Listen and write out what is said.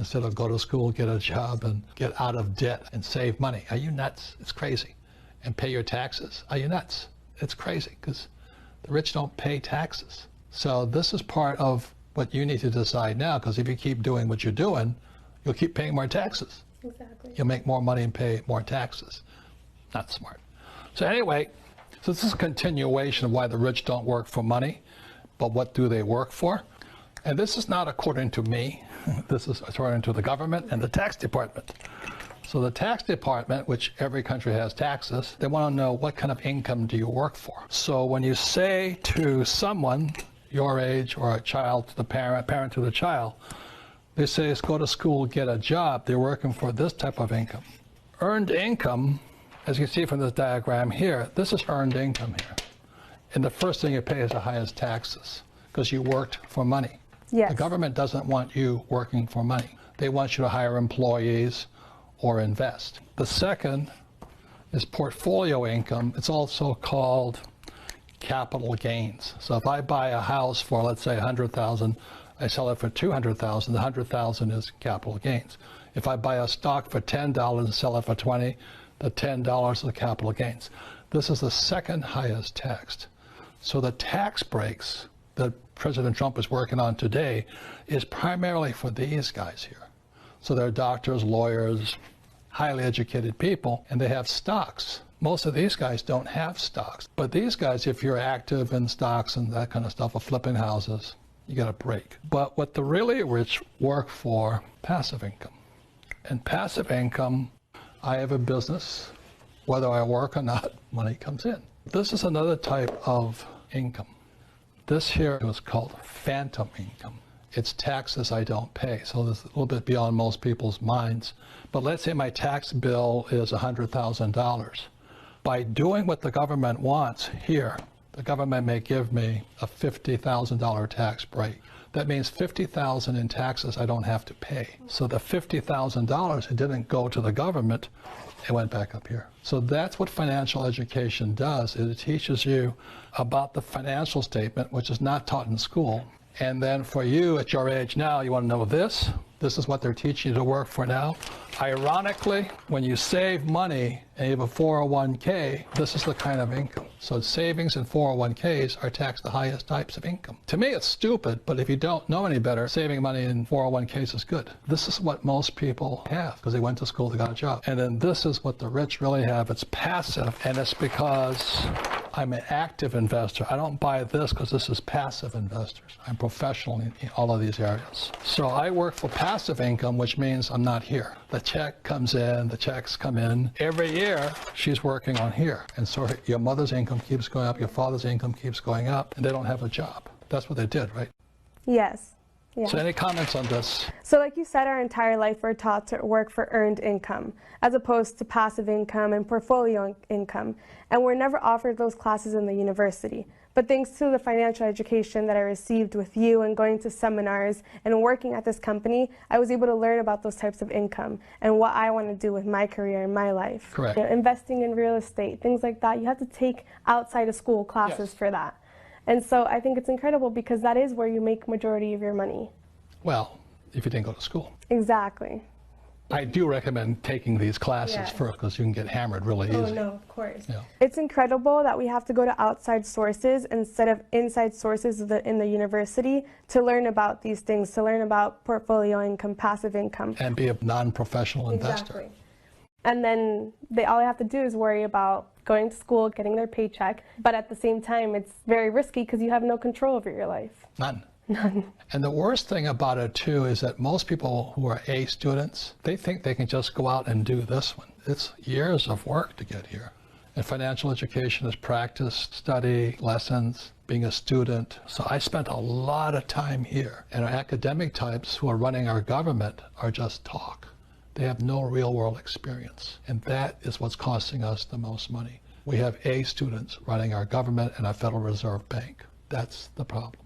instead of go to school, get a job, and get out of debt and save money. Are you nuts? It's crazy. And pay your taxes. Are you nuts? It's crazy, because the rich don't pay taxes. So this is part of what you need to decide now, because if you keep doing what you're doing, you'll keep paying more taxes. Exactly. You'll make more money and pay more taxes. Not smart. So anyway, so this is a continuation of why the rich don't work for money, but what do they work for? And this is not according to me. This is according to the government and the tax department. So the tax department, which every country has taxes, they want to know what kind of income do you work for. So when you say to someone your age or a child to the parent to the child, they say, let's go to school, get a job. They're working for this type of income. Earned income, as you can see from this diagram here, this is earned income here. And the first thing you pay is the highest taxes, because you worked for money. Yes. The government doesn't want you working for money. They want you to hire employees or invest. The second is portfolio income. It's also called capital gains. So if I buy a house for, let's say, $100,000, I sell it for $200,000, the $100,000 is capital gains. If I buy a stock for $10 and sell it for $20, the $10 is the capital gains. This is the second highest taxed. So the tax breaks that President Trump is working on today is primarily for these guys here. So they're doctors, lawyers, highly educated people, and they have stocks. Most of these guys don't have stocks. But these guys, if you're active in stocks and that kind of stuff, or flipping houses, you get a break. But what the really rich work for, passive income. And passive income, I have a business, whether I work or not, money comes in. This is another type of income. This here is called phantom income. It's taxes I don't pay, so this is a little bit beyond most people's minds. But let's say my tax bill is $100,000. By doing what the government wants here, the government may give me a $50,000 tax break. That means $50,000 in taxes I don't have to pay. So the $50,000, it didn't go to the government, it went back up here. So that's what financial education does. It teaches you about the financial statement, which is not taught in school. And then for you at your age now, you want to know this. This is what they're teaching you to work for now. Ironically, when you save money and you have a 401k, this is the kind of income. So savings and 401ks are taxed the highest types of income. To me, it's stupid, but if you don't know any better, saving money in 401ks is good. This is what most people have because they went to school, they got a job. And then this is what the rich really have. It's passive, and it's because I'm an active investor. I don't buy this because this is passive investors. I'm professional in all of these areas. So I work for passive income, which means I'm not here. The check comes in, the checks come in. Every year, she's working on here. And so your mother's income keeps going up, your father's income keeps going up, and they don't have a job. That's what they did, right? Yes. Yeah. So any comments on this? So like you said, our entire life we're taught to work for earned income as opposed to passive income and portfolio income. And we're never offered those classes in the university. But thanks to the financial education that I received with you and going to seminars and working at this company, I was able to learn about those types of income and what I want to do with my career and my life. Correct. You know, investing in real estate, things like that. You have to take outside of school classes Yes. for that. And so I think it's incredible because that is where you make majority of your money. Well, if you didn't go to school. Exactly. I do recommend taking these classes Yes. first because you can get hammered really easy. Oh, no, of course. Yeah. It's incredible that we have to go to outside sources instead of inside sources in the university to learn about these things, to learn about portfolio income, passive income. And be a non-professional investor. Exactly. And then all they have to do is worry about going to school, getting their paycheck. But at the same time, it's very risky because you have no control over your life. None. None. And the worst thing about it, too, is that most people who are A students, they think they can just go out and do this one. It's years of work to get here. And financial education is practice, study, lessons, being a student. So I spent a lot of time here. And our academic types who are running our government are just talk. They have no real-world experience. And that is what's costing us the most money. We have A students running our government and our Federal Reserve Bank. That's the problem.